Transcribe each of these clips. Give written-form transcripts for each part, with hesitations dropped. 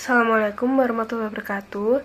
Assalamualaikum warahmatullahi wabarakatuh.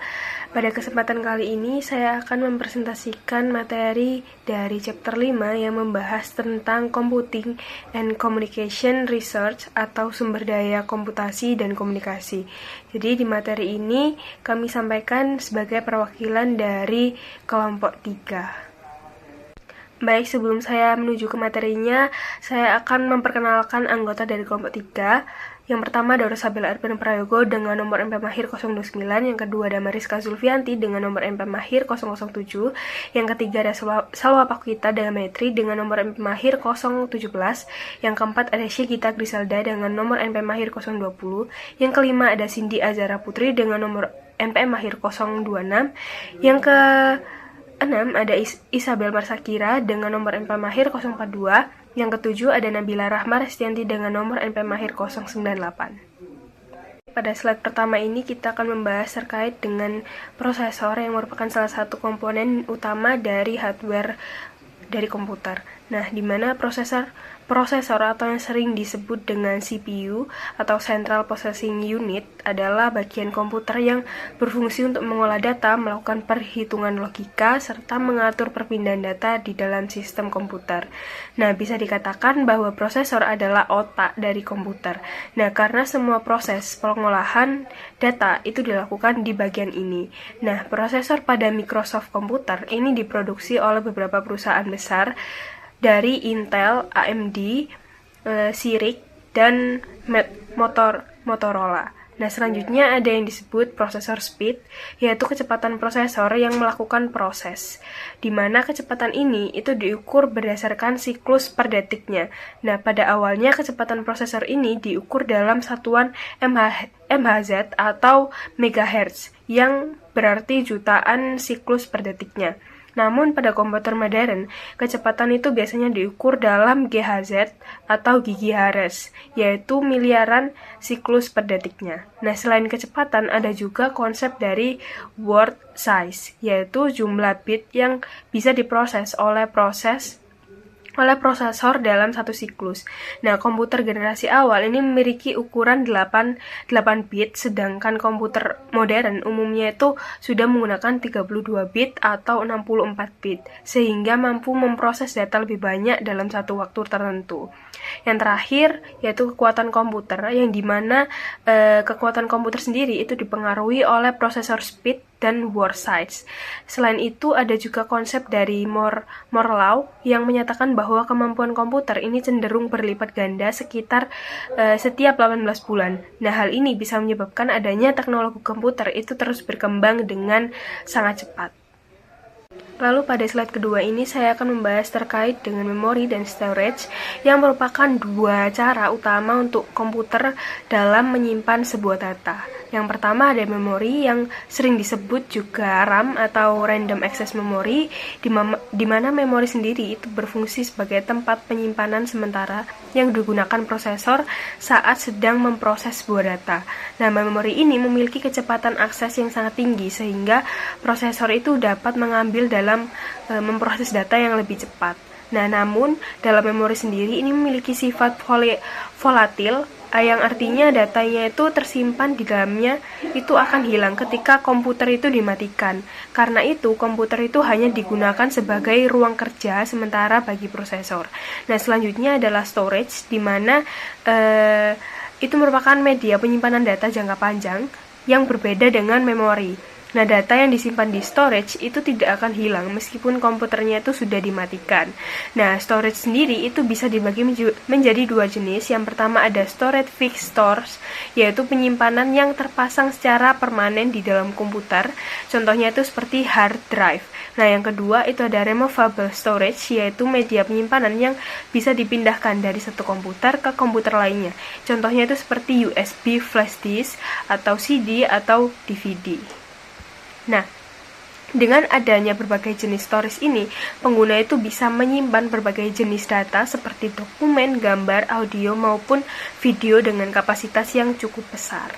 Pada kesempatan kali ini saya akan mempresentasikan materi dari chapter 5 yang membahas tentang Computing and Communication Research atau sumber daya komputasi dan komunikasi. Jadi di materi ini kami sampaikan sebagai perwakilan dari kelompok 3. Baik, sebelum saya menuju ke materinya, saya akan memperkenalkan anggota dari kelompok 3. Yang pertama, Dora Sabila Arpin Prayogo dengan nomor MP Mahir 029. Yang kedua, Damariska Zulfianti dengan nomor MP Mahir 007. Yang ketiga, ada Salwa Pakuita Dametri dengan nomor MP Mahir 017. Yang keempat, ada Syegita Griselda dengan nomor MP Mahir 020. Yang kelima, ada Cindy Azara Putri dengan nomor MP Mahir 026. Yang ke 6 ada Isabel Marsakira dengan nomor MP Mahir 042. Yang ketujuh ada Nabila Rahma Restianti dengan nomor MP Mahir 098. Pada slide pertama ini kita akan membahas terkait dengan prosesor yang merupakan salah satu komponen utama dari hardware dari komputer. Nah, di mana prosesor atau yang sering disebut dengan CPU atau Central Processing Unit adalah bagian komputer yang berfungsi untuk mengolah data, melakukan perhitungan logika, serta mengatur perpindahan data di dalam sistem komputer. Nah, bisa dikatakan bahwa prosesor adalah otak dari komputer. Nah, karena semua proses pengolahan data itu dilakukan di bagian ini. Nah, prosesor pada Microsoft Computer ini diproduksi oleh beberapa perusahaan besar dari Intel, AMD, Sirik, dan Motorola. Nah, selanjutnya ada yang disebut prosesor speed, yaitu kecepatan prosesor yang melakukan proses, di mana kecepatan ini itu diukur berdasarkan siklus per detiknya. Nah, pada awalnya kecepatan prosesor ini diukur dalam satuan MHz atau megahertz, yang berarti jutaan siklus per detiknya. Namun pada komputer modern, kecepatan itu biasanya diukur dalam GHz atau gigahertz, yaitu miliaran siklus per detiknya. Nah, selain kecepatan, ada juga konsep dari word size, yaitu jumlah bit yang bisa diproses oleh prosesor dalam satu siklus. Nah, komputer generasi awal ini memiliki ukuran 8 bit, sedangkan komputer modern umumnya itu sudah menggunakan 32 bit atau 64 bit, sehingga mampu memproses data lebih banyak dalam satu waktu tertentu. Yang terakhir, yaitu kekuatan komputer, yang dimana kekuatan komputer sendiri itu dipengaruhi oleh prosesor speed dan word size. Selain itu, ada juga konsep dari Moore Law yang menyatakan bahwa kemampuan komputer ini cenderung berlipat ganda sekitar setiap 18 bulan. Nah, hal ini bisa menyebabkan adanya teknologi komputer itu terus berkembang dengan sangat cepat. Lalu pada slide kedua ini saya akan membahas terkait dengan memori dan storage yang merupakan dua cara utama untuk komputer dalam menyimpan sebuah data. Yang pertama ada memori yang sering disebut juga RAM atau Random Access Memory, di mana memori sendiri itu berfungsi sebagai tempat penyimpanan sementara yang digunakan prosesor saat sedang memproses sebuah data. Nah, memori ini memiliki kecepatan akses yang sangat tinggi sehingga prosesor itu dapat mengambil dalam memproses data yang lebih cepat. Nah, namun dalam memori sendiri ini memiliki sifat volatil, yang artinya datanya itu tersimpan di dalamnya itu akan hilang ketika komputer itu dimatikan. Karena itu, komputer itu hanya digunakan sebagai ruang kerja sementara bagi prosesor. Nah, selanjutnya adalah storage, di mana itu merupakan media penyimpanan data jangka panjang yang berbeda dengan memori. Nah, data yang disimpan di storage itu tidak akan hilang meskipun komputernya itu sudah dimatikan. Nah, storage sendiri itu bisa dibagi menjadi dua jenis. Yang pertama ada storage fixed stores, yaitu penyimpanan yang terpasang secara permanen di dalam komputer. Contohnya itu seperti hard drive. Nah, yang kedua itu ada removable storage, yaitu media penyimpanan yang bisa dipindahkan dari satu komputer ke komputer lainnya. Contohnya itu seperti USB flash disk atau CD atau DVD. Nah, dengan adanya berbagai jenis storage ini, pengguna itu bisa menyimpan berbagai jenis data seperti dokumen, gambar, audio, maupun video dengan kapasitas yang cukup besar.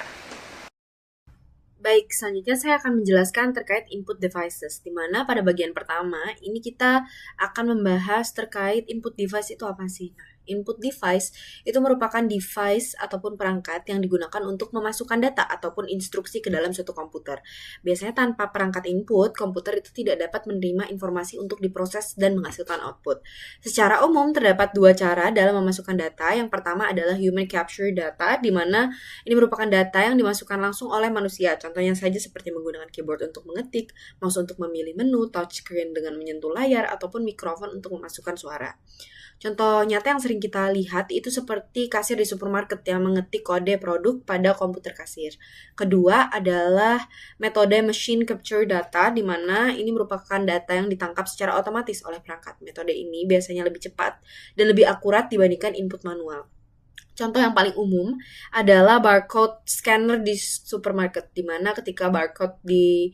Baik, selanjutnya saya akan menjelaskan terkait input devices, di mana pada bagian pertama ini kita akan membahas terkait input device itu apa sih. Nah, Input device itu merupakan device ataupun perangkat yang digunakan untuk memasukkan data ataupun instruksi ke dalam suatu komputer. Biasanya tanpa perangkat input, komputer itu tidak dapat menerima informasi untuk diproses dan menghasilkan output. Secara umum terdapat dua cara dalam memasukkan data. Yang pertama adalah human capture data, di mana ini merupakan data yang dimasukkan langsung oleh manusia. Contohnya saja seperti menggunakan keyboard untuk mengetik, mouse untuk memilih menu, touchscreen dengan menyentuh layar, ataupun mikrofon untuk memasukkan suara. Contoh nyata yang sering kita lihat itu seperti kasir di supermarket yang mengetik kode produk pada komputer kasir. Kedua adalah metode machine capture data, di mana ini merupakan data yang ditangkap secara otomatis oleh perangkat. Metode ini biasanya lebih cepat dan lebih akurat dibandingkan input manual. Contoh yang paling umum adalah barcode scanner di supermarket, di mana ketika barcode di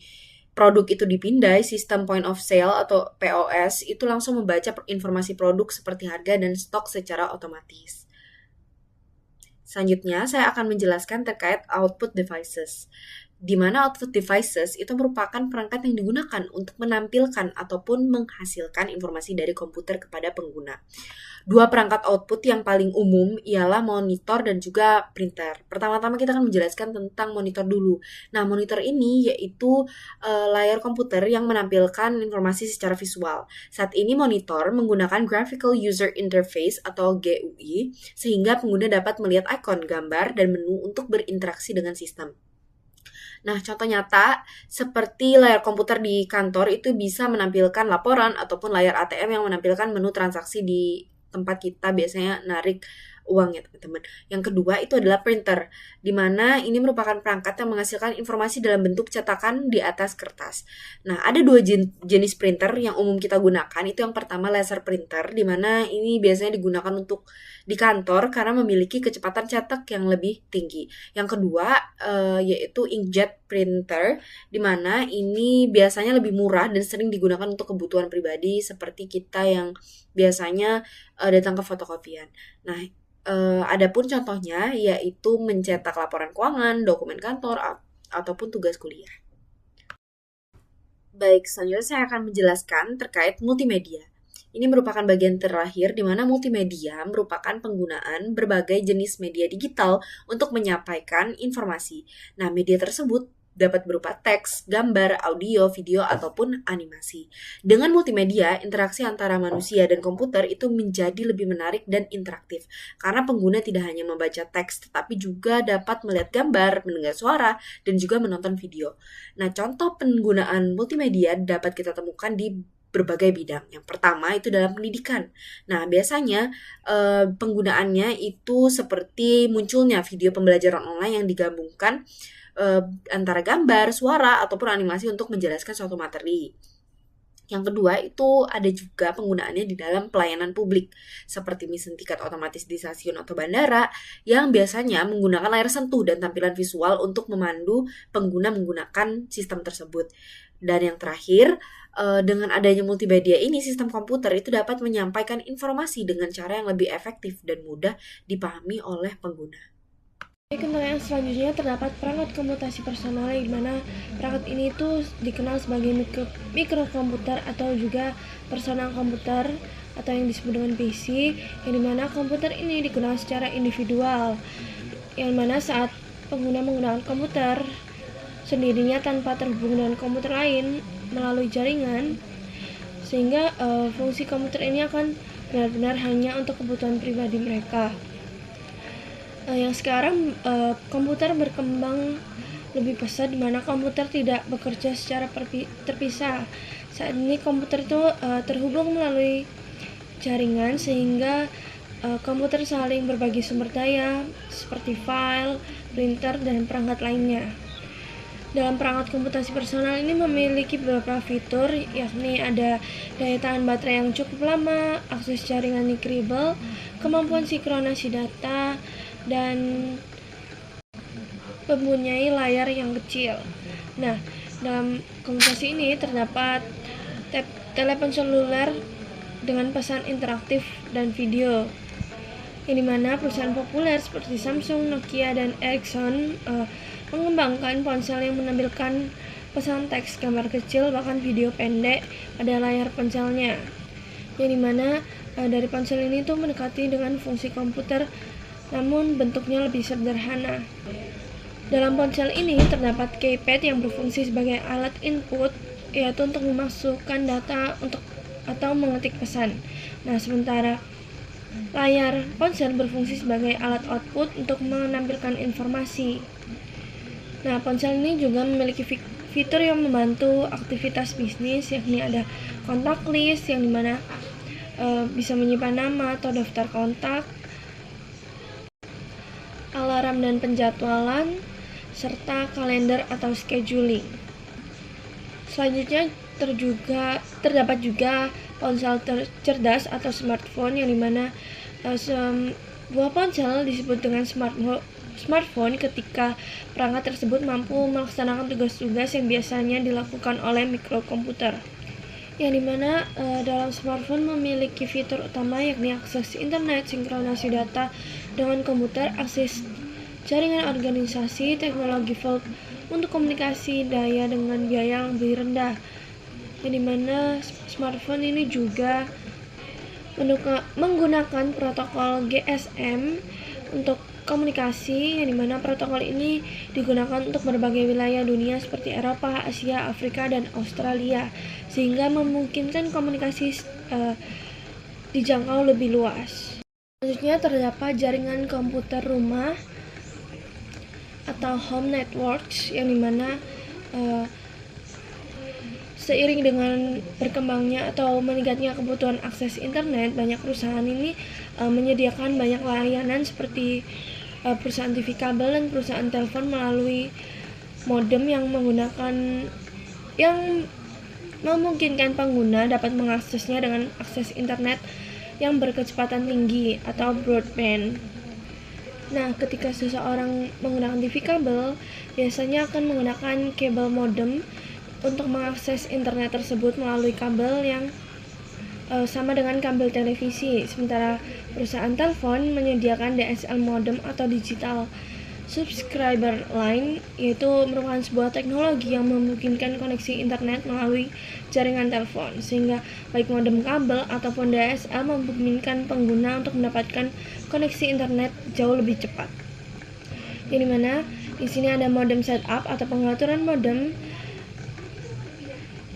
produk itu dipindai, sistem point of sale atau POS itu langsung membaca informasi produk seperti harga dan stok secara otomatis. Selanjutnya, saya akan menjelaskan terkait output devices, di mana output devices itu merupakan perangkat yang digunakan untuk menampilkan ataupun menghasilkan informasi dari komputer kepada pengguna. Dua perangkat output yang paling umum ialah monitor dan juga printer. Pertama-tama kita akan menjelaskan tentang monitor dulu. Nah, monitor ini yaitu layar komputer yang menampilkan informasi secara visual. Saat ini monitor menggunakan Graphical User Interface atau GUI, sehingga pengguna dapat melihat ikon, gambar, dan menu untuk berinteraksi dengan sistem. Nah, contoh nyata seperti layar komputer di kantor itu bisa menampilkan laporan ataupun layar ATM yang menampilkan menu transaksi di tempat kita biasanya narik uang ya teman-teman. Yang kedua itu adalah printer, di mana ini merupakan perangkat yang menghasilkan informasi dalam bentuk cetakan di atas kertas. Nah, ada dua jenis printer yang umum kita gunakan. Itu yang pertama laser printer, di mana ini biasanya digunakan untuk di kantor karena memiliki kecepatan cetak yang lebih tinggi. Yang kedua yaitu inkjet printer, di mana ini biasanya lebih murah dan sering digunakan untuk kebutuhan pribadi seperti kita yang biasanya datang ke fotokopian. Nah, adapun contohnya yaitu mencetak laporan keuangan, dokumen kantor, ataupun tugas kuliah. Baik, selanjutnya saya akan menjelaskan terkait multimedia. Ini merupakan bagian terakhir di mana multimedia merupakan penggunaan berbagai jenis media digital untuk menyampaikan informasi. Nah, media tersebut dapat berupa teks, gambar, audio, video, ataupun animasi. Dengan multimedia, interaksi antara manusia dan komputer itu menjadi lebih menarik dan interaktif, karena pengguna tidak hanya membaca teks, tetapi juga dapat melihat gambar, mendengar suara, dan juga menonton video. Nah, contoh penggunaan multimedia dapat kita temukan di berbagai bidang. Yang pertama itu dalam pendidikan. Nah, biasanya penggunaannya itu seperti munculnya video pembelajaran online yang digabungkan antara gambar, suara, ataupun animasi untuk menjelaskan suatu materi. Yang kedua itu ada juga penggunaannya di dalam pelayanan publik, seperti mesen tiket otomatis di stasiun atau bandara, yang biasanya menggunakan layar sentuh dan tampilan visual untuk memandu pengguna menggunakan sistem tersebut. Dan yang terakhir, dengan adanya multimedia ini, sistem komputer itu dapat menyampaikan informasi dengan cara yang lebih efektif dan mudah dipahami oleh pengguna. Contoh yang selanjutnya terdapat perangkat komputasi personal, di mana perangkat ini itu dikenal sebagai mikrokomputer atau juga personal komputer atau yang disebut dengan PC, yang dimana komputer ini digunakan secara individual, yang mana saat pengguna menggunakan komputer sendirinya tanpa terhubung dengan komputer lain melalui jaringan, sehingga fungsi komputer ini akan benar-benar hanya untuk kebutuhan pribadi mereka. Yang sekarang komputer berkembang lebih pesat, di mana komputer tidak bekerja secara terpisah. Saat ini komputer itu terhubung melalui jaringan, sehingga komputer saling berbagi sumber daya seperti file, printer, dan perangkat lainnya. Dalam perangkat komputasi personal ini memiliki beberapa fitur, yakni ada daya tahan baterai yang cukup lama, akses jaringan yang kredibel, kemampuan sinkronasi data, dan mempunyai layar yang kecil. Nah, dalam komputasi ini terdapat telepon seluler dengan pesan interaktif dan video, yang dimana perusahaan populer seperti Samsung, Nokia, dan Ericsson mengembangkan ponsel yang menampilkan pesan teks, gambar kecil, bahkan video pendek pada layar ponselnya, yang dimana dari ponsel ini tuh mendekati dengan fungsi komputer, namun bentuknya lebih sederhana. Dalam ponsel ini terdapat keypad yang berfungsi sebagai alat input, yaitu untuk memasukkan data atau mengetik pesan. Nah, sementara layar ponsel berfungsi sebagai alat output untuk menampilkan informasi. Nah, ponsel ini juga memiliki fitur yang membantu aktivitas bisnis, yakni ada kontak list yang dimana bisa menyimpan nama atau daftar kontak, alarm dan penjadwalan, serta kalender atau scheduling. Selanjutnya terdapat juga ponsel cerdas atau smartphone yang dimana sebuah ponsel disebut dengan smartphone ketika perangkat tersebut mampu melaksanakan tugas-tugas yang biasanya dilakukan oleh mikrokomputer, yang dimana dalam smartphone memiliki fitur utama yakni akses internet, sinkronisasi data dengan komputer, akses jaringan organisasi, teknologi vault untuk komunikasi daya dengan biaya yang lebih rendah, yang dimana smartphone ini juga menggunakan protokol GSM untuk komunikasi, yang dimana protokol ini digunakan untuk berbagai wilayah dunia seperti Eropa, Asia, Afrika, dan Australia, sehingga memungkinkan komunikasi dijangkau lebih luas. Selanjutnya terdapat jaringan komputer rumah atau home networks, yang dimana seiring dengan berkembangnya atau meningkatnya kebutuhan akses internet, banyak perusahaan ini menyediakan banyak layanan seperti perusahaan TV kabel dan perusahaan telepon melalui modem yang memungkinkan pengguna dapat mengaksesnya dengan akses internet yang berkecepatan tinggi atau broadband. Nah, ketika seseorang menggunakan TV kabel, biasanya akan menggunakan kabel modem untuk mengakses internet tersebut melalui kabel yang sama dengan kabel televisi. Sementara perusahaan telepon menyediakan DSL modem atau digital subscriber line, yaitu merupakan sebuah teknologi yang memungkinkan koneksi internet melalui jaringan telepon, sehingga baik modem kabel ataupun DSL memungkinkan pengguna untuk mendapatkan koneksi internet jauh lebih cepat. Yang dimana di sini ada modem setup atau pengaturan modem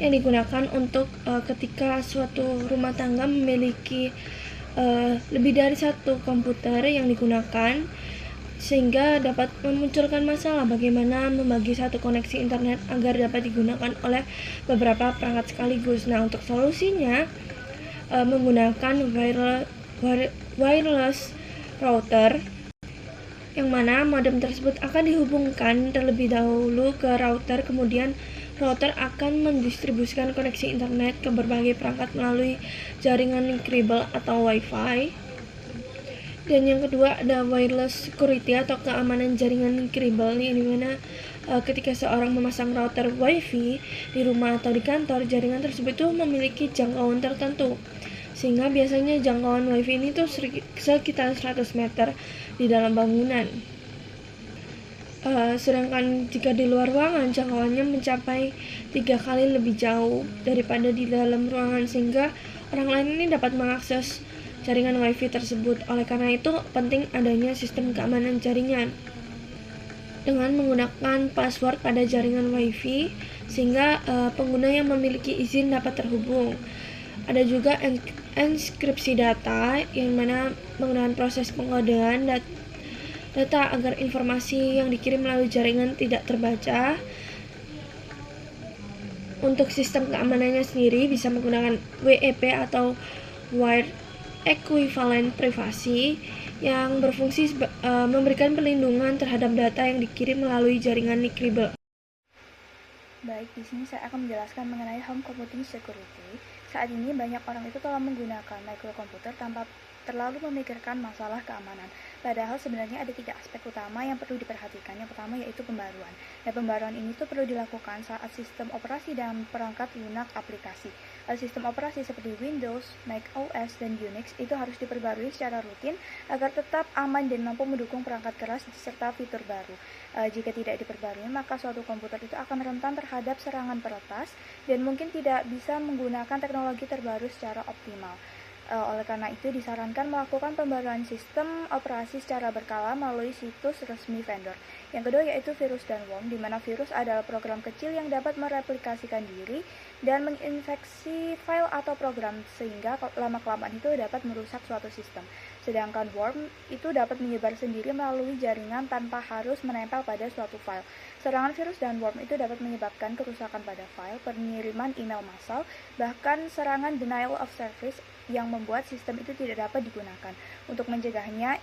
yang digunakan untuk ketika suatu rumah tangga memiliki lebih dari satu komputer yang digunakan, sehingga dapat memunculkan masalah bagaimana membagi satu koneksi internet agar dapat digunakan oleh beberapa perangkat sekaligus. Nah, untuk solusinya menggunakan wireless router, yang mana modem tersebut akan dihubungkan terlebih dahulu ke router, kemudian router akan mendistribusikan koneksi internet ke berbagai perangkat melalui jaringan kabel atau Wi-Fi. Dan yang kedua ada wireless security atau keamanan jaringan kabel, yang dimana ketika seorang memasang router Wi-Fi di rumah atau di kantor, jaringan tersebut itu memiliki jangkauan tertentu, sehingga biasanya jangkauan Wi-Fi ini tuh sekitar 100 meter di dalam bangunan. Sedangkan jika di luar ruangan jangkauannya mencapai 3 kali lebih jauh daripada di dalam ruangan, sehingga orang lain ini dapat mengakses jaringan Wi-Fi tersebut. Oleh karena itu penting adanya sistem keamanan jaringan dengan menggunakan password pada jaringan Wi-Fi, sehingga pengguna yang memiliki izin dapat terhubung. Ada juga enkripsi data, yang mana menggunakan proses pengodean data agar informasi yang dikirim melalui jaringan tidak terbaca. Untuk sistem keamanannya sendiri bisa menggunakan WEP atau Wire Equivalent Privasi, yang berfungsi memberikan perlindungan terhadap data yang dikirim melalui jaringan kabel. Baik, di sini saya akan menjelaskan mengenai home computing security. Saat ini banyak orang itu telah menggunakan microkomputer tanpa terlalu memikirkan masalah keamanan. Padahal sebenarnya ada 3 aspek utama yang perlu diperhatikan. Yang pertama yaitu pembaruan. Nah, pembaruan ini tuh perlu dilakukan saat sistem operasi dalam perangkat lunak aplikasi. Sistem operasi seperti Windows, Mac OS, dan Unix itu harus diperbarui secara rutin agar tetap aman dan mampu mendukung perangkat keras serta fitur baru. Jika tidak diperbarui, maka suatu komputer itu akan rentan terhadap serangan peretas dan mungkin tidak bisa menggunakan teknologi terbaru secara optimal. Oleh karena itu, disarankan melakukan pembaruan sistem operasi secara berkala melalui situs resmi vendor. Yang kedua yaitu virus dan worm, di mana virus adalah program kecil yang dapat mereplikasikan diri dan menginfeksi file atau program sehingga lama-kelamaan itu dapat merusak suatu sistem. Sedangkan worm itu dapat menyebar sendiri melalui jaringan tanpa harus menempel pada suatu file. Serangan virus dan worm itu dapat menyebabkan kerusakan pada file, pengiriman email massal, bahkan serangan denial of service yang membuat sistem itu tidak dapat digunakan. Untuk mencegahnya,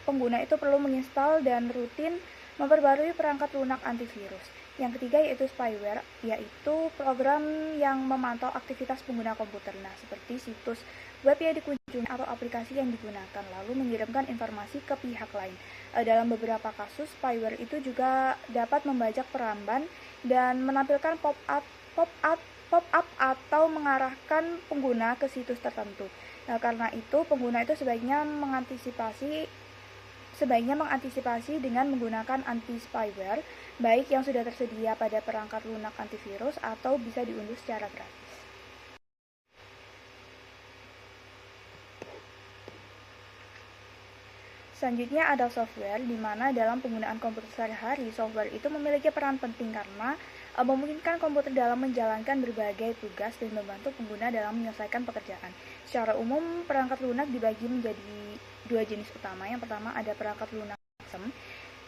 pengguna itu perlu menginstal dan rutin memperbarui perangkat lunak antivirus. Yang ketiga yaitu spyware, yaitu program yang memantau aktivitas pengguna komputer. Nah, seperti situs web yang dikunjungi atau aplikasi yang digunakan, lalu mengirimkan informasi ke pihak lain. Dalam beberapa kasus, spyware itu juga dapat membajak peramban dan menampilkan pop-up atau mengarahkan pengguna ke situs tertentu. Nah, karena itu pengguna itu sebaiknya mengantisipasi dengan menggunakan anti-spyware, baik yang sudah tersedia pada perangkat lunak antivirus atau bisa diunduh secara gratis. Selanjutnya ada software, di mana dalam penggunaan komputer sehari-hari, software itu memiliki peran penting karena memungkinkan komputer dalam menjalankan berbagai tugas dan membantu pengguna dalam menyelesaikan pekerjaan. Secara umum, perangkat lunak dibagi menjadi dua jenis utama. Yang pertama ada perangkat lunak sistem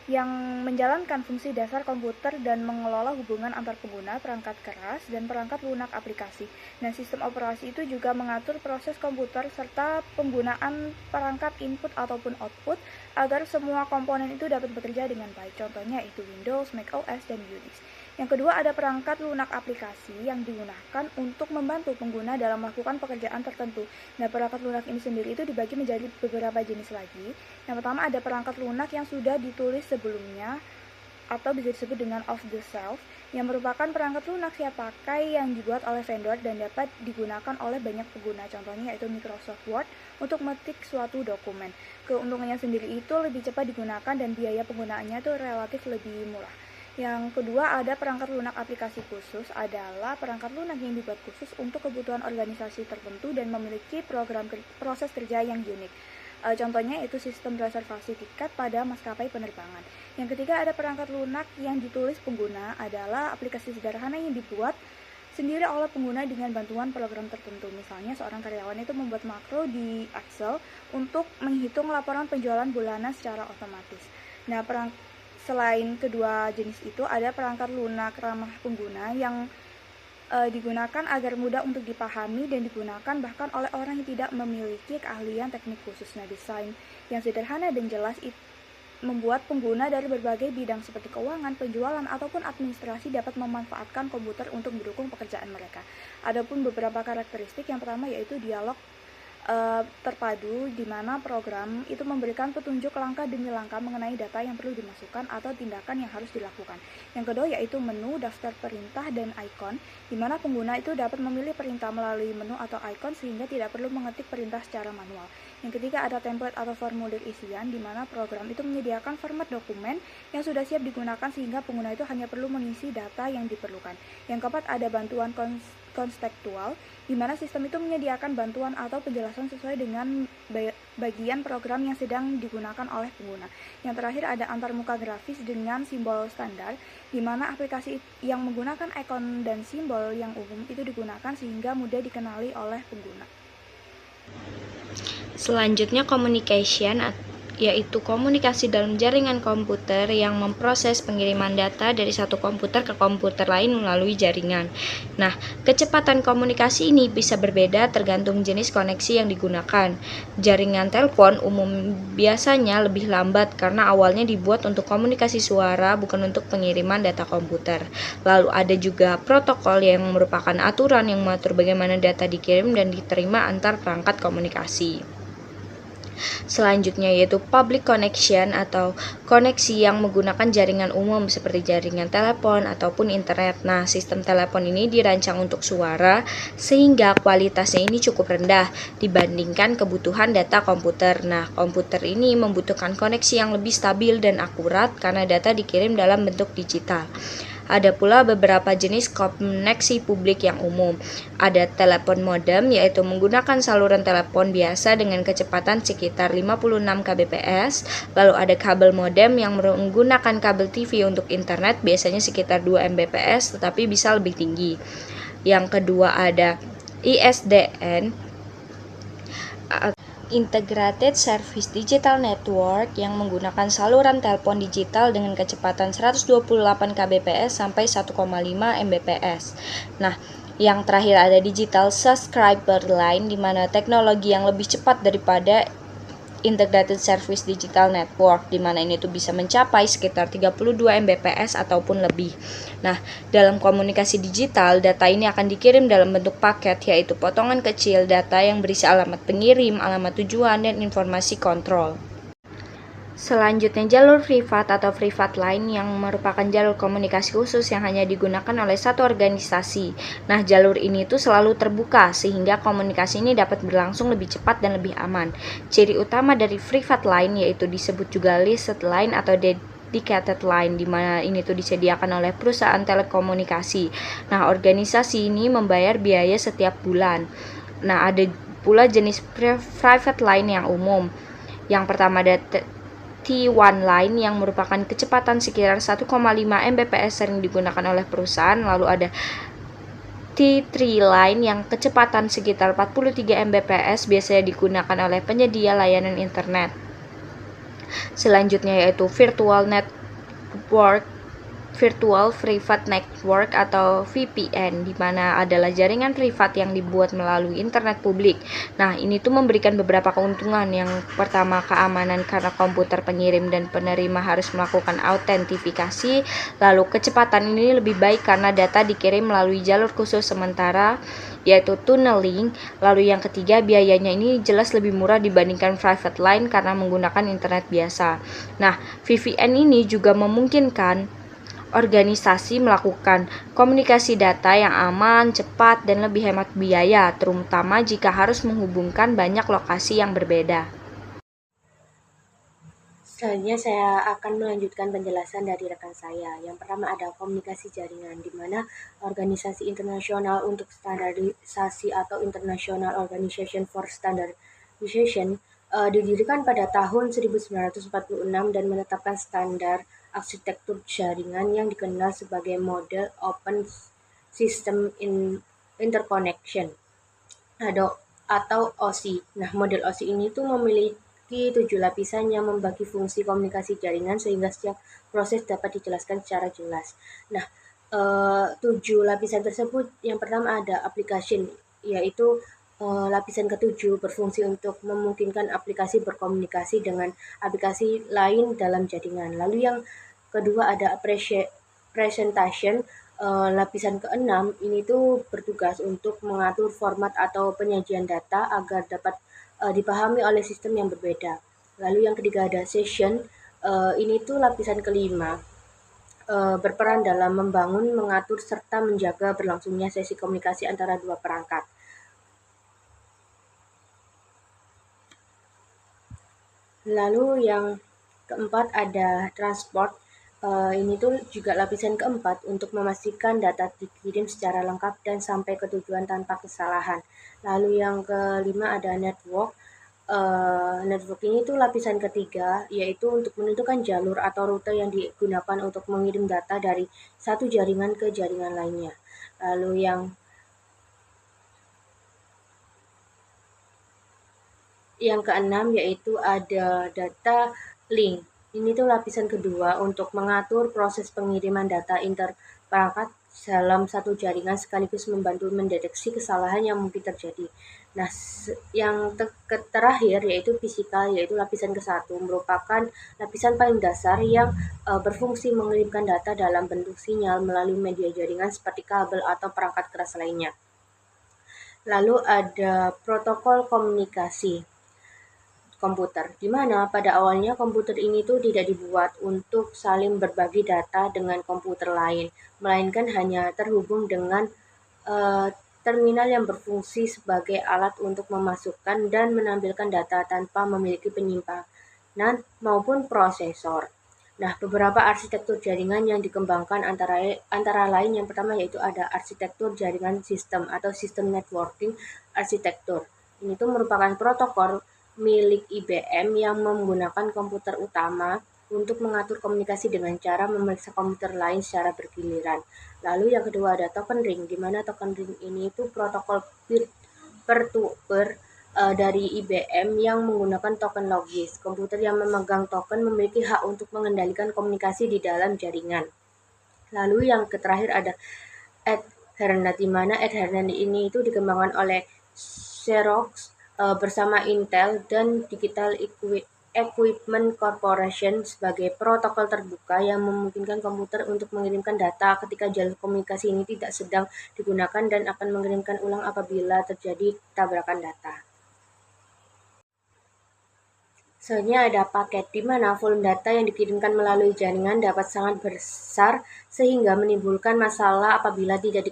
yang menjalankan fungsi dasar komputer dan mengelola hubungan antar pengguna, perangkat keras, dan perangkat lunak aplikasi. Nah, sistem operasi itu juga mengatur proses komputer serta penggunaan perangkat input ataupun output agar semua komponen itu dapat bekerja dengan baik. Contohnya itu Windows, Mac OS, dan Unix. Yang kedua ada perangkat lunak aplikasi yang digunakan untuk membantu pengguna dalam melakukan pekerjaan tertentu. Nah, perangkat lunak ini sendiri itu dibagi menjadi beberapa jenis lagi. Yang pertama ada perangkat lunak yang sudah ditulis sebelumnya atau bisa disebut dengan off the shelf, yang merupakan perangkat lunak siap pakai yang dibuat oleh vendor dan dapat digunakan oleh banyak pengguna. Contohnya yaitu Microsoft Word untuk mengetik suatu dokumen. Keuntungannya sendiri itu lebih cepat digunakan dan biaya penggunaannya itu relatif lebih murah. Yang kedua ada perangkat lunak aplikasi khusus, adalah perangkat lunak yang dibuat khusus untuk kebutuhan organisasi tertentu dan memiliki proses kerja yang unik. Contohnya itu sistem reservasi tiket pada maskapai penerbangan. Yang ketiga ada perangkat lunak yang ditulis pengguna, adalah aplikasi sederhana yang dibuat sendiri oleh pengguna dengan bantuan program tertentu. Misalnya seorang karyawan itu membuat makro di Excel untuk menghitung laporan penjualan bulanan secara otomatis. Nah, selain kedua jenis itu ada perangkat lunak ramah pengguna yang digunakan agar mudah untuk dipahami dan digunakan bahkan oleh orang yang tidak memiliki keahlian teknik khusus. Nah, desain yang sederhana dan jelas membuat pengguna dari berbagai bidang seperti keuangan, penjualan, ataupun administrasi dapat memanfaatkan komputer untuk mendukung pekerjaan mereka. Adapun beberapa karakteristik, yang pertama yaitu dialog terpadu, di mana program itu memberikan petunjuk langkah demi langkah mengenai data yang perlu dimasukkan atau tindakan yang harus dilakukan. Yang kedua yaitu menu, daftar perintah, dan icon, di mana pengguna itu dapat memilih perintah melalui menu atau icon sehingga tidak perlu mengetik perintah secara manual. Yang ketiga ada template atau formulir isian, di mana program itu menyediakan format dokumen yang sudah siap digunakan sehingga pengguna itu hanya perlu mengisi data yang diperlukan. Yang keempat ada bantuan konstekstual, di mana sistem itu menyediakan bantuan atau penjelasan sesuai dengan bagian program yang sedang digunakan oleh pengguna. Yang terakhir ada antarmuka grafis dengan simbol standar, di mana aplikasi yang menggunakan ikon dan simbol yang umum itu digunakan sehingga mudah dikenali oleh pengguna. Selanjutnya communication, yaitu komunikasi dalam jaringan komputer yang memproses pengiriman data dari satu komputer ke komputer lain melalui jaringan. Nah, kecepatan komunikasi ini bisa berbeda tergantung jenis koneksi yang digunakan. Jaringan telepon umum biasanya lebih lambat karena awalnya dibuat untuk komunikasi suara, bukan untuk pengiriman data komputer. Lalu ada juga protokol yang merupakan aturan yang mengatur bagaimana data dikirim dan diterima antar perangkat komunikasi. Selanjutnya yaitu public connection atau koneksi yang menggunakan jaringan umum seperti jaringan telepon ataupun internet. Nah, sistem telepon ini dirancang untuk suara sehingga kualitasnya ini cukup rendah dibandingkan kebutuhan data komputer. Nah, komputer ini membutuhkan koneksi yang lebih stabil dan akurat karena data dikirim dalam bentuk digital. Ada pula beberapa jenis koneksi publik yang umum. Ada telepon modem, yaitu menggunakan saluran telepon biasa dengan kecepatan sekitar 56 kbps. Lalu ada kabel modem yang menggunakan kabel TV untuk internet, biasanya sekitar 2 mbps tetapi bisa lebih tinggi. Yang kedua ada ISDN, Integrated Service Digital Network, yang menggunakan saluran telepon digital dengan kecepatan 128 kbps sampai 1,5 mbps. Nah, yang terakhir ada Digital Subscriber Line, di mana teknologi yang lebih cepat daripada Integrated Service Digital Network, di mana ini tuh bisa mencapai sekitar 32 Mbps ataupun lebih. Nah, dalam komunikasi digital, data ini akan dikirim dalam bentuk paket, yaitu potongan kecil data yang berisi alamat pengirim, alamat tujuan, dan informasi kontrol. Selanjutnya, jalur privat atau private line, yang merupakan jalur komunikasi khusus yang hanya digunakan oleh satu organisasi. Nah, jalur ini tuh selalu terbuka sehingga komunikasi ini dapat berlangsung lebih cepat dan lebih aman. Ciri utama dari private line yaitu disebut juga listed line atau dedicated line, di mana ini tuh disediakan oleh perusahaan telekomunikasi. Nah, organisasi ini membayar biaya setiap bulan. Nah, ada pula jenis private line yang umum. Yang pertama ada T1 line, yang merupakan kecepatan sekitar 1,5 Mbps sering digunakan oleh perusahaan. Lalu ada T3 line yang kecepatan sekitar 43 Mbps biasanya digunakan oleh penyedia layanan internet. Selanjutnya yaitu Virtual Private Network atau VPN, di mana adalah jaringan privat yang dibuat melalui internet publik. Nah, ini tuh memberikan beberapa keuntungan. Yang pertama, keamanan, karena komputer pengirim dan penerima harus melakukan autentifikasi. Lalu kecepatan ini lebih baik karena data dikirim melalui jalur khusus sementara, yaitu tunneling. Lalu yang ketiga, biayanya ini jelas lebih murah dibandingkan private line karena menggunakan internet biasa. Nah, VPN ini juga memungkinkan organisasi melakukan komunikasi data yang aman, cepat, dan lebih hemat biaya, terutama jika harus menghubungkan banyak lokasi yang berbeda. Selanjutnya saya akan melanjutkan penjelasan dari rekan saya. Yang pertama ada komunikasi jaringan, di mana organisasi internasional untuk standarisasi atau International Organization for Standardization didirikan pada tahun 1946 dan menetapkan standar arsitektur jaringan yang dikenal sebagai model Open System Interconnection atau OSI. Nah, model OSI ini tuh memiliki 7 lapisan yang membagi fungsi komunikasi jaringan sehingga setiap proses dapat dijelaskan secara jelas. Nah, 7 lapisan tersebut, yang pertama ada application, yaitu lapisan ketujuh berfungsi untuk memungkinkan aplikasi berkomunikasi dengan aplikasi lain dalam jaringan. Lalu yang kedua ada presentation, lapisan keenam ini tuh bertugas untuk mengatur format atau penyajian data agar dapat dipahami oleh sistem yang berbeda. Lalu yang ketiga ada session, ini tuh lapisan kelima, berperan dalam membangun, mengatur, serta menjaga berlangsungnya sesi komunikasi antara dua perangkat. Lalu yang keempat ada transport, ini tuh juga lapisan keempat untuk memastikan data dikirim secara lengkap dan sampai ke tujuan tanpa kesalahan. Lalu yang kelima ada network. Network ini tuh lapisan ketiga, yaitu untuk menentukan jalur atau rute yang digunakan untuk mengirim data dari satu jaringan ke jaringan lainnya. Lalu yang keenam yaitu ada data link. Ini tuh lapisan kedua untuk mengatur proses pengiriman data inter perangkat dalam satu jaringan sekaligus membantu mendeteksi kesalahan yang mungkin terjadi. Nah, yang terakhir yaitu fisikal, yaitu lapisan ke-1, merupakan lapisan paling dasar yang berfungsi mengirimkan data dalam bentuk sinyal melalui media jaringan seperti kabel atau perangkat keras lainnya. Lalu ada protokol komunikasi komputer, di mana pada awalnya komputer ini tuh tidak dibuat untuk saling berbagi data dengan komputer lain, melainkan hanya terhubung dengan terminal yang berfungsi sebagai alat untuk memasukkan dan menampilkan data tanpa memiliki penyimpanan maupun prosesor. Nah, beberapa arsitektur jaringan yang dikembangkan antara lain yang pertama yaitu ada arsitektur jaringan sistem atau sistem networking arsitektur. Ini tuh merupakan protokol milik IBM yang menggunakan komputer utama untuk mengatur komunikasi dengan cara memeriksa komputer lain secara bergiliran. Lalu yang kedua ada token ring, di mana token ring ini itu protokol peer-to-peer dari IBM yang menggunakan token logis. Komputer yang memegang token memiliki hak untuk mengendalikan komunikasi di dalam jaringan. Lalu yang terakhir ada Ethernet, di mana Ethernet ini itu dikembangkan oleh Xerox bersama Intel dan Digital Equipment Corporation sebagai protokol terbuka yang memungkinkan komputer untuk mengirimkan data ketika jalur komunikasi ini tidak sedang digunakan dan akan mengirimkan ulang apabila terjadi tabrakan data. Selanjutnya ada paket, di mana volume data yang dikirimkan melalui jaringan dapat sangat besar sehingga menimbulkan masalah apabila tidak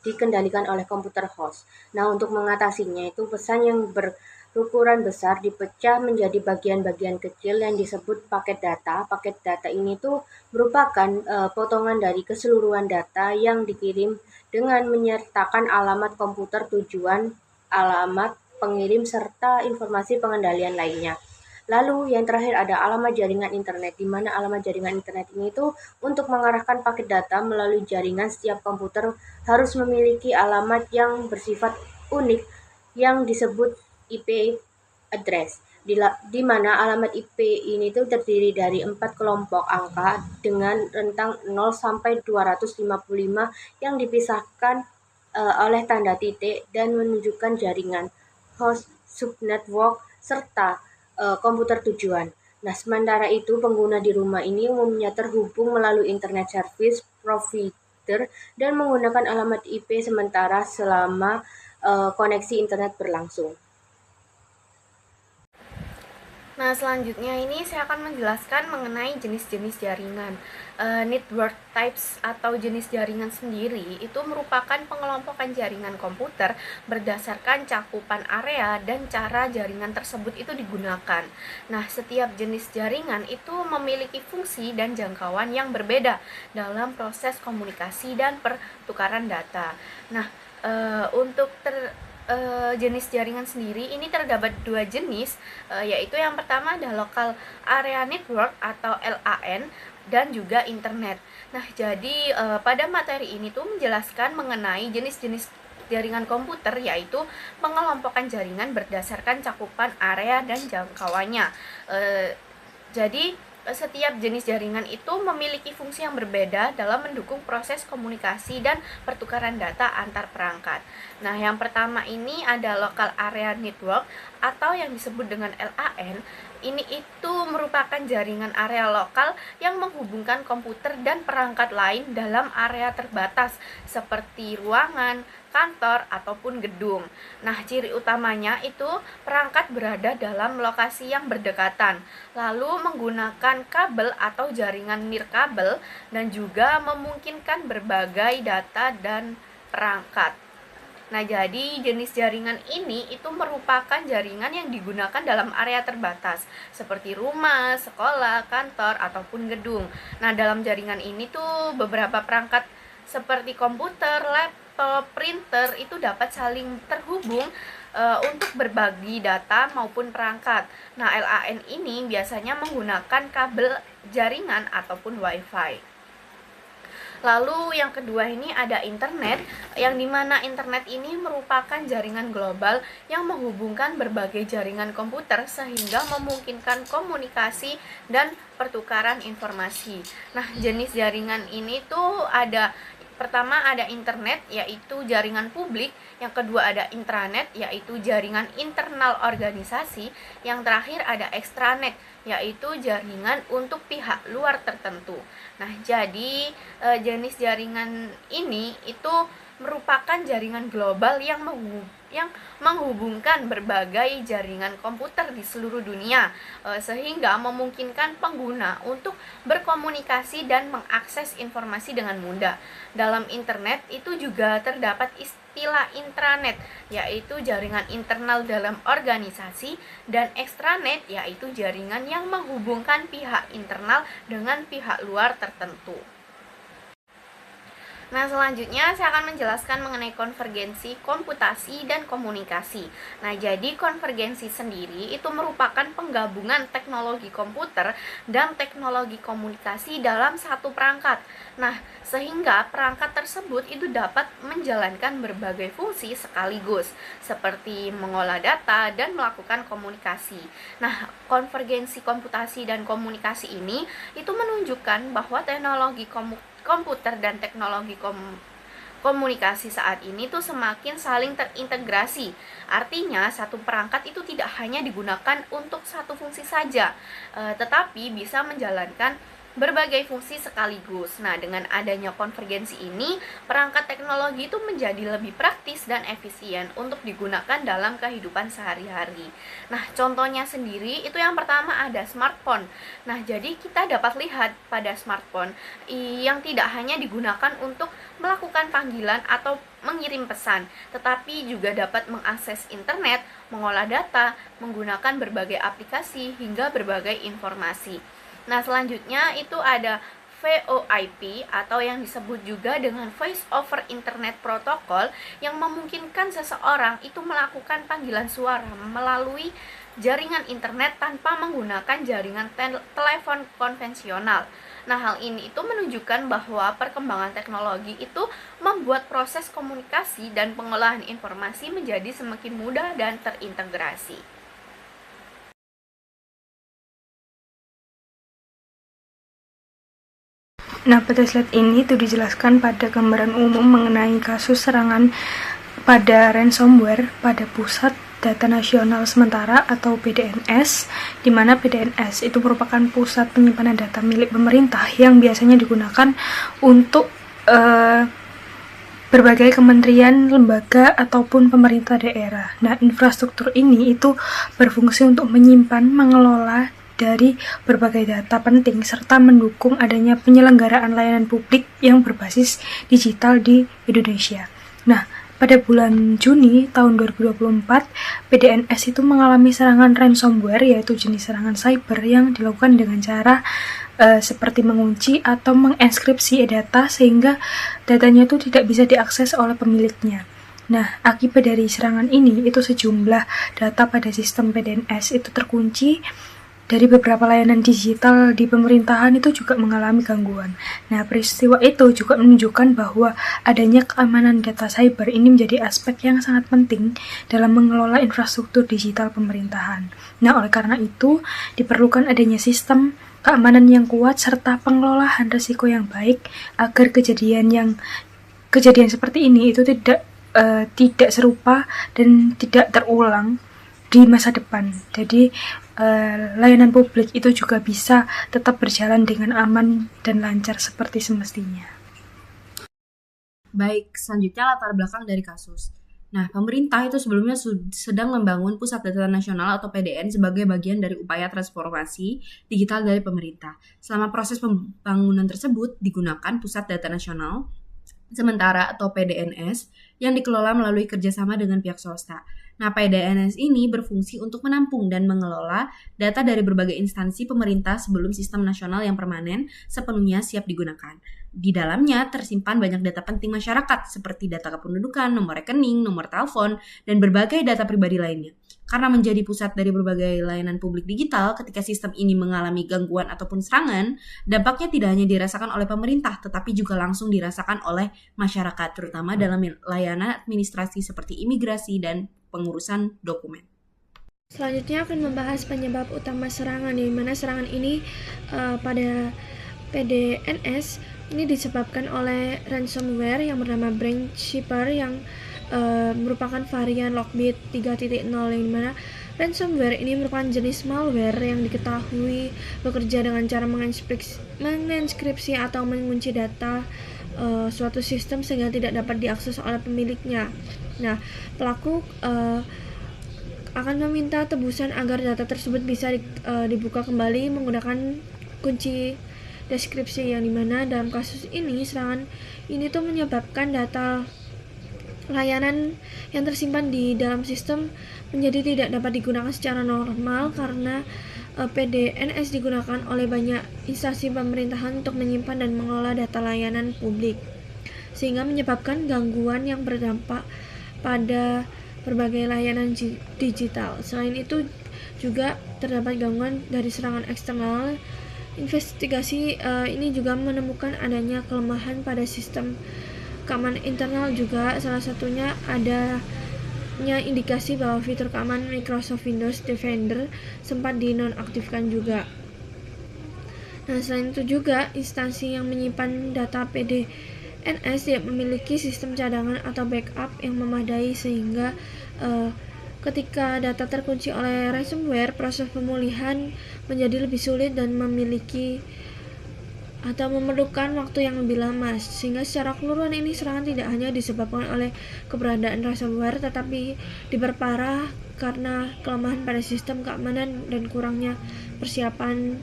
dikendalikan oleh komputer host. Nah, untuk mengatasinya itu pesan yang berukuran besar dipecah menjadi bagian-bagian kecil yang disebut paket data. Paket data ini tuh merupakan potongan dari keseluruhan data yang dikirim dengan menyertakan alamat komputer tujuan, alamat pengirim, serta informasi pengendalian lainnya. Lalu yang terakhir ada alamat jaringan internet, di mana alamat jaringan internet ini itu untuk mengarahkan paket data melalui jaringan. Setiap komputer harus memiliki alamat yang bersifat unik yang disebut IP address, di mana alamat IP ini itu terdiri dari 4 kelompok angka dengan rentang 0 sampai 255 yang dipisahkan oleh tanda titik dan menunjukkan jaringan, host, subnetwork, serta komputer tujuan. Nah, sementara itu pengguna di rumah ini umumnya terhubung melalui internet service provider dan menggunakan alamat IP sementara selama koneksi internet berlangsung. Nah, selanjutnya ini saya akan menjelaskan mengenai jenis-jenis jaringan. Network types atau jenis jaringan sendiri itu merupakan pengelompokan jaringan komputer berdasarkan cakupan area dan cara jaringan tersebut itu digunakan. Nah, setiap jenis jaringan itu memiliki fungsi dan jangkauan yang berbeda dalam proses komunikasi dan pertukaran data. Nah, untuk jenis jaringan sendiri ini terdapat dua jenis, yaitu yang pertama ada local area network atau LAN dan juga internet. Nah, jadi pada materi ini tuh menjelaskan mengenai jenis-jenis jaringan komputer, yaitu pengelompokan jaringan berdasarkan cakupan area dan jangkauannya. Jadi setiap jenis jaringan itu memiliki fungsi yang berbeda dalam mendukung proses komunikasi dan pertukaran data antar perangkat. Nah, yang pertama ini ada local area network atau yang disebut dengan LAN. Ini itu merupakan jaringan area lokal yang menghubungkan komputer dan perangkat lain dalam area terbatas seperti ruangan, kantor, ataupun gedung. Nah, ciri utamanya itu perangkat berada dalam lokasi yang berdekatan, lalu menggunakan kabel atau jaringan nirkabel dan juga memungkinkan berbagai data dan perangkat. Nah, jadi jenis jaringan ini itu merupakan jaringan yang digunakan dalam area terbatas seperti rumah, sekolah, kantor, ataupun gedung. Nah, dalam jaringan ini tuh beberapa perangkat seperti komputer, laptop, printer itu dapat saling terhubung untuk berbagi data maupun perangkat. Nah, LAN ini biasanya menggunakan kabel jaringan ataupun WiFi. Lalu yang kedua ini ada internet, yang dimana internet ini merupakan jaringan global yang menghubungkan berbagai jaringan komputer sehingga memungkinkan komunikasi dan pertukaran informasi. Nah, jenis jaringan ini tuh ada, pertama ada internet yaitu jaringan publik, yang kedua ada intranet yaitu jaringan internal organisasi, yang terakhir ada extranet yaitu jaringan untuk pihak luar tertentu. Nah, jadi jenis jaringan ini itu merupakan jaringan global yang yang menghubungkan berbagai jaringan komputer di seluruh dunia, sehingga memungkinkan pengguna untuk berkomunikasi dan mengakses informasi dengan mudah. Dalam internet itu juga terdapat istilah intranet, yaitu jaringan internal dalam organisasi, dan extranet, yaitu jaringan yang menghubungkan pihak internal dengan pihak luar tertentu. Nah, selanjutnya saya akan menjelaskan mengenai konvergensi, komputasi, dan komunikasi. Nah, jadi konvergensi sendiri itu merupakan penggabungan teknologi komputer dan teknologi komunikasi dalam satu perangkat. Nah, sehingga perangkat tersebut itu dapat menjalankan berbagai fungsi sekaligus, seperti mengolah data dan melakukan komunikasi. Nah, konvergensi komputasi dan komunikasi ini itu menunjukkan bahwa teknologi komputer dan teknologi komunikasi saat ini tuh semakin saling terintegrasi. Artinya satu perangkat itu tidak hanya digunakan untuk satu fungsi saja, tetapi bisa menjalankan berbagai fungsi sekaligus. Nah, dengan adanya konvergensi ini, perangkat teknologi itu menjadi lebih praktis dan efisien untuk digunakan dalam kehidupan sehari-hari. Nah, contohnya sendiri itu yang pertama ada smartphone. Nah, jadi kita dapat lihat pada smartphone yang tidak hanya digunakan untuk melakukan panggilan atau mengirim pesan, tetapi juga dapat mengakses internet, mengolah data, menggunakan berbagai aplikasi hingga berbagai informasi. Nah, selanjutnya itu ada VoIP atau yang disebut juga dengan Voice over Internet Protocol, yang memungkinkan seseorang itu melakukan panggilan suara melalui jaringan internet tanpa menggunakan jaringan telepon konvensional. Nah, hal ini itu menunjukkan bahwa perkembangan teknologi itu membuat proses komunikasi dan pengolahan informasi menjadi semakin mudah dan terintegrasi. Nah, pada slide ini itu dijelaskan pada gambaran umum mengenai kasus serangan pada ransomware pada Pusat Data Nasional Sementara atau PDNS, di mana PDNS itu merupakan pusat penyimpanan data milik pemerintah yang biasanya digunakan untuk berbagai kementerian, lembaga, ataupun pemerintah daerah. Nah, infrastruktur ini itu berfungsi untuk menyimpan, mengelola dari berbagai data penting serta mendukung adanya penyelenggaraan layanan publik yang berbasis digital di Indonesia. Nah, pada bulan Juni tahun 2024, PDNS itu mengalami serangan ransomware, yaitu jenis serangan cyber yang dilakukan dengan cara seperti mengunci atau menginskripsi data sehingga datanya itu tidak bisa diakses oleh pemiliknya. Nah, akibat dari serangan ini itu sejumlah data pada sistem PDNS itu terkunci. Dari beberapa layanan digital di pemerintahan itu juga mengalami gangguan. Nah, peristiwa itu juga menunjukkan bahwa adanya keamanan data cyber ini menjadi aspek yang sangat penting dalam mengelola infrastruktur digital pemerintahan. Nah, oleh karena itu, diperlukan adanya sistem keamanan yang kuat serta pengelolaan risiko yang baik agar kejadian seperti ini itu tidak serupa dan tidak terulang di masa depan. Jadi layanan publik itu juga bisa tetap berjalan dengan aman dan lancar seperti semestinya. Baik, selanjutnya latar belakang dari kasus. Nah, pemerintah itu sebelumnya sedang membangun Pusat Data Nasional atau PDN sebagai bagian dari upaya transformasi digital dari pemerintah. Selama proses pembangunan tersebut digunakan Pusat Data Nasional Sementara atau PDNS yang dikelola melalui kerjasama dengan pihak swasta. Nah, PDNS ini berfungsi untuk menampung dan mengelola data dari berbagai instansi pemerintah sebelum sistem nasional yang permanen sepenuhnya siap digunakan. Di dalamnya tersimpan banyak data penting masyarakat seperti data kependudukan, nomor rekening, nomor telepon, dan berbagai data pribadi lainnya. Karena menjadi pusat dari berbagai layanan publik digital, ketika sistem ini mengalami gangguan ataupun serangan, dampaknya tidak hanya dirasakan oleh pemerintah, tetapi juga langsung dirasakan oleh masyarakat, terutama dalam layanan administrasi seperti imigrasi dan pengurusan dokumen. Selanjutnya akan membahas penyebab utama serangan, di mana serangan ini pada PDNS ini disebabkan oleh ransomware yang bernama Brainsweeper yang merupakan varian Lockbit 3.0, yang mana ransomware ini merupakan jenis malware yang diketahui bekerja dengan cara menginskripsi atau mengunci data suatu sistem sehingga tidak dapat diakses oleh pemiliknya. Nah, pelaku akan meminta tebusan agar data tersebut bisa dibuka kembali menggunakan kunci deskripsi, yang dimana dalam kasus ini serangan ini tuh menyebabkan data layanan yang tersimpan di dalam sistem menjadi tidak dapat digunakan secara normal karena PDNS digunakan oleh banyak instansi pemerintahan untuk menyimpan dan mengelola data layanan publik, sehingga menyebabkan gangguan yang berdampak pada berbagai layanan digital. Selain itu juga terdapat gangguan dari serangan eksternal. Investigasi ini juga menemukan adanya kelemahan pada sistem keamanan internal juga, salah satunya adanya indikasi bahwa fitur keamanan Microsoft Windows Defender sempat dinonaktifkan juga. Nah, selain itu juga instansi yang menyimpan data PDNS tidak memiliki sistem cadangan atau backup yang memadai, sehingga ketika data terkunci oleh ransomware, proses pemulihan menjadi lebih sulit dan memiliki atau memerlukan waktu yang lebih lama, sehingga secara keseluruhan ini serangan tidak hanya disebabkan oleh keberadaan ransomware, tetapi diperparah karena kelemahan pada sistem keamanan dan kurangnya persiapan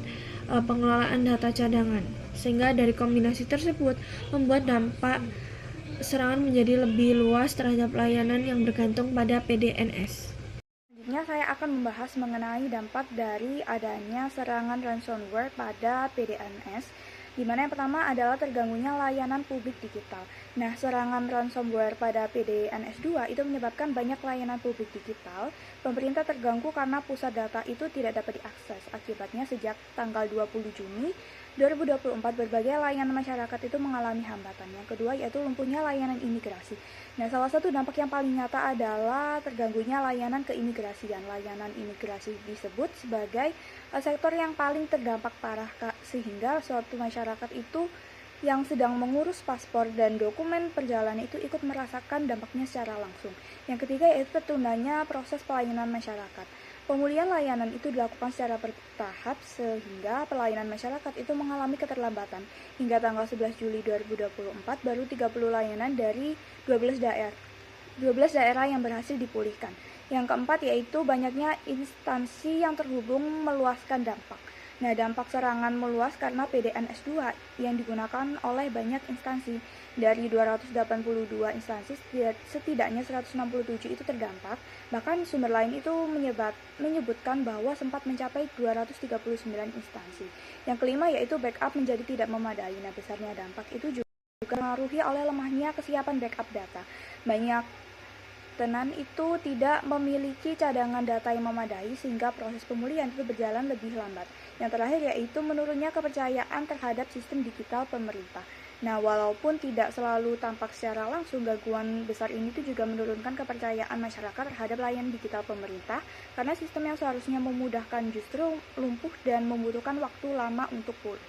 pengelolaan data cadangan, sehingga dari kombinasi tersebut membuat dampak serangan menjadi lebih luas terhadap layanan yang bergantung pada PDNS. Selanjutnya saya akan membahas mengenai dampak dari adanya serangan ransomware pada PDNS, di mana yang pertama adalah terganggunya layanan publik digital. Nah, serangan ransomware pada PDNS2 itu menyebabkan banyak layanan publik digital. Pemerintah terganggu karena pusat data itu tidak dapat diakses. Akibatnya sejak tanggal 20 Juni 2024 berbagai layanan masyarakat itu mengalami hambatan. Yang kedua yaitu lumpuhnya layanan imigrasi. Nah, salah satu dampak yang paling nyata adalah terganggunya layanan keimigrasian. Layanan imigrasi disebut sebagai sektor yang paling terdampak parah, sehingga suatu masyarakat itu yang sedang mengurus paspor dan dokumen perjalanan itu ikut merasakan dampaknya secara langsung. Yang ketiga yaitu tertundanya proses pelayanan masyarakat. Pemulihan layanan itu dilakukan secara bertahap sehingga pelayanan masyarakat itu mengalami keterlambatan. Hingga tanggal 11 Juli 2024 baru 30 layanan dari 12 daerah yang berhasil dipulihkan. Yang keempat yaitu banyaknya instansi yang terhubung meluaskan dampak. Nah, dampak serangan meluas karena PDNS2 yang digunakan oleh banyak instansi. Dari 282 instansi, setidaknya 167 itu terdampak. Bahkan sumber lain itu menyebutkan bahwa sempat mencapai 239 instansi. Yang kelima yaitu backup menjadi tidak memadai. Nah, besarnya dampak itu juga dipengaruhi oleh lemahnya kesiapan backup data. Banyak tenan itu tidak memiliki cadangan data yang memadai sehingga proses pemulihan itu berjalan lebih lambat. Yang terakhir yaitu menurunnya kepercayaan terhadap sistem digital pemerintah. Nah, walaupun tidak selalu tampak secara langsung, gangguan besar ini tuh juga menurunkan kepercayaan masyarakat terhadap layanan digital pemerintah karena sistem yang seharusnya memudahkan justru lumpuh dan membutuhkan waktu lama untuk pulih.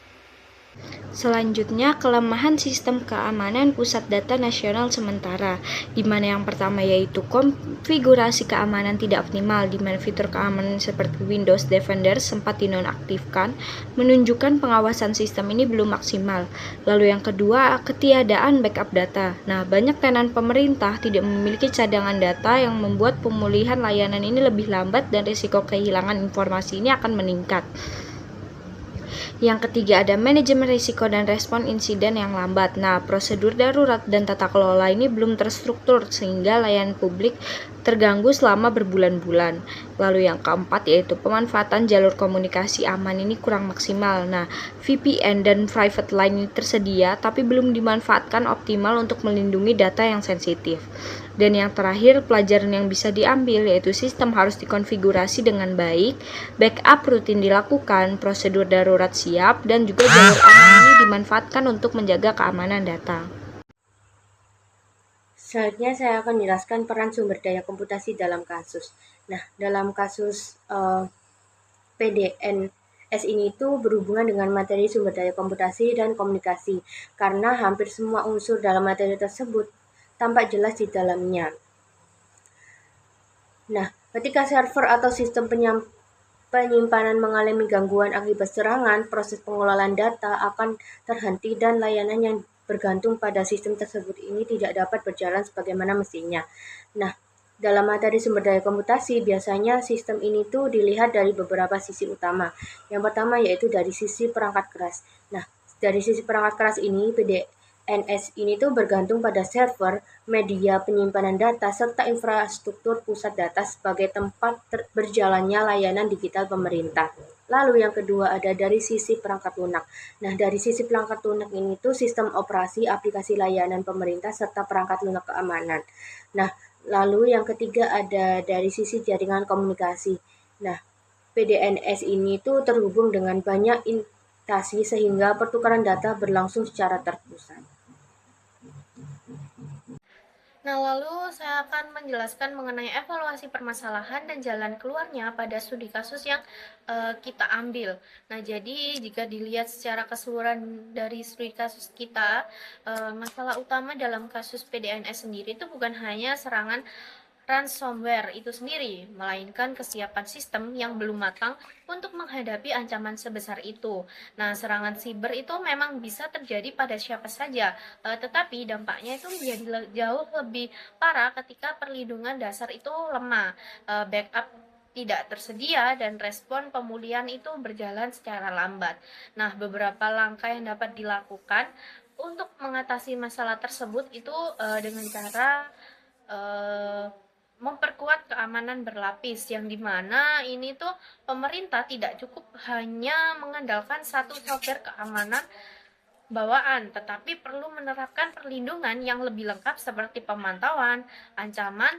Selanjutnya, kelemahan sistem keamanan pusat data nasional sementara, di mana yang pertama yaitu konfigurasi keamanan tidak optimal, di mana fitur keamanan seperti Windows Defender sempat dinonaktifkan, menunjukkan pengawasan sistem ini belum maksimal. Lalu yang kedua, ketiadaan backup data. Nah, banyak tenan pemerintah tidak memiliki cadangan data yang membuat pemulihan layanan ini lebih lambat dan risiko kehilangan informasi ini akan meningkat. Yang ketiga ada manajemen risiko dan respon insiden yang lambat. Nah, prosedur darurat dan tata kelola ini belum terstruktur sehingga layanan publik terganggu selama berbulan-bulan. Lalu yang keempat yaitu pemanfaatan jalur komunikasi aman ini kurang maksimal. Nah, VPN dan private line ini tersedia tapi belum dimanfaatkan optimal untuk melindungi data yang sensitif. Dan yang terakhir, pelajaran yang bisa diambil yaitu sistem harus dikonfigurasi dengan baik, backup rutin dilakukan, prosedur darurat siap, dan juga jalur aman ini dimanfaatkan untuk menjaga keamanan data. Selanjutnya saya akan menjelaskan peran sumber daya komputasi dalam kasus. Nah, dalam kasus PDNS ini itu berhubungan dengan materi sumber daya komputasi dan komunikasi, karena hampir semua unsur dalam materi tersebut tampak jelas di dalamnya. Nah, ketika server atau sistem penyimpanan mengalami gangguan akibat serangan, proses pengelolaan data akan terhenti dan layanan yang bergantung pada sistem tersebut ini tidak dapat berjalan sebagaimana mestinya. Nah, dalam materi sumber daya komputasi, biasanya sistem ini tuh dilihat dari beberapa sisi utama. Yang pertama yaitu dari sisi perangkat keras. Nah, dari sisi perangkat keras ini, PDNS ini tuh bergantung pada server, media penyimpanan data, serta infrastruktur pusat data sebagai tempat berjalannya layanan digital pemerintah. Lalu yang kedua ada dari sisi perangkat lunak. Nah, dari sisi perangkat lunak ini tuh sistem operasi, aplikasi layanan pemerintah, serta perangkat lunak keamanan. Nah, lalu yang ketiga ada dari sisi jaringan komunikasi. Nah, PDNS ini tuh terhubung dengan banyak instansi sehingga pertukaran data berlangsung secara terpusat. Nah, lalu saya akan menjelaskan mengenai evaluasi permasalahan dan jalan keluarnya pada studi kasus yang kita ambil. Nah, jadi jika dilihat secara keseluruhan dari studi kasus kita, masalah utama dalam kasus PDNS sendiri itu bukan hanya serangan ransomware itu sendiri, melainkan kesiapan sistem yang belum matang untuk menghadapi ancaman sebesar itu. Nah, serangan siber itu memang bisa terjadi pada siapa saja, tetapi dampaknya itu menjadi jauh lebih parah ketika perlindungan dasar itu lemah, backup tidak tersedia, dan respon pemulihan itu berjalan secara lambat. Nah, beberapa langkah yang dapat dilakukan untuk mengatasi masalah tersebut itu dengan cara memperkuat keamanan berlapis, yang dimana ini tuh pemerintah tidak cukup hanya mengandalkan satu software keamanan bawaan, tetapi perlu menerapkan perlindungan yang lebih lengkap seperti pemantauan, ancaman,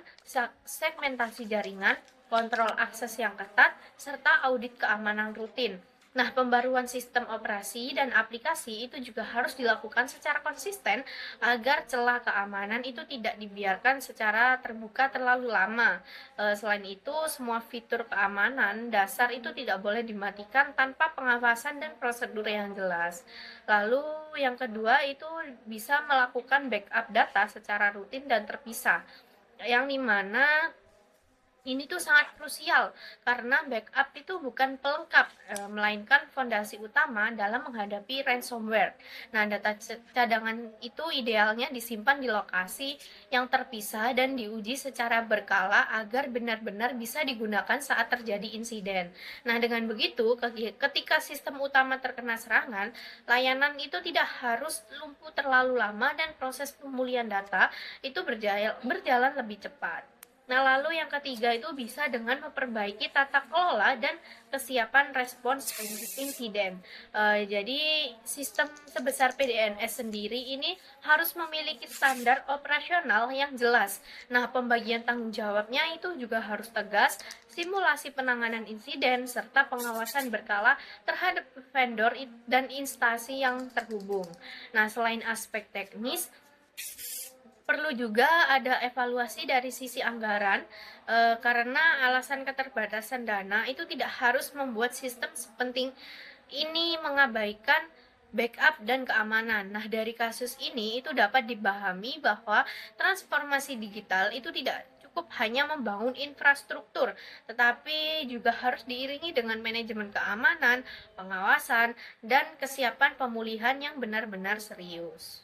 segmentasi jaringan, kontrol akses yang ketat, serta audit keamanan rutin. Nah, pembaruan sistem operasi dan aplikasi itu juga harus dilakukan secara konsisten agar celah keamanan itu tidak dibiarkan secara terbuka terlalu lama. Selain itu, semua fitur keamanan dasar itu tidak boleh dimatikan tanpa pengawasan dan prosedur yang jelas. Lalu yang kedua itu bisa melakukan backup data secara rutin dan terpisah, yang dimana ini tuh sangat krusial karena backup itu bukan pelengkap, melainkan fondasi utama dalam menghadapi ransomware. Nah, data cadangan itu idealnya disimpan di lokasi yang terpisah dan diuji secara berkala agar benar-benar bisa digunakan saat terjadi insiden. Nah, dengan begitu, ketika sistem utama terkena serangan, layanan itu tidak harus lumpuh terlalu lama dan proses pemulihan data itu berjalan lebih cepat. Nah, lalu yang ketiga itu bisa dengan memperbaiki tata kelola dan kesiapan respons insiden. Jadi, sistem sebesar PDNS sendiri ini harus memiliki standar operasional yang jelas. Nah, pembagian tanggung jawabnya itu juga harus tegas, simulasi penanganan insiden, serta pengawasan berkala terhadap vendor dan instansi yang terhubung. Nah, selain aspek teknis, perlu juga ada evaluasi dari sisi anggaran, karena alasan keterbatasan dana itu tidak harus membuat sistem sepenting ini mengabaikan backup dan keamanan. Nah, dari kasus ini itu dapat dipahami bahwa transformasi digital itu tidak cukup hanya membangun infrastruktur, tetapi juga harus diiringi dengan manajemen keamanan, pengawasan, dan kesiapan pemulihan yang benar-benar serius.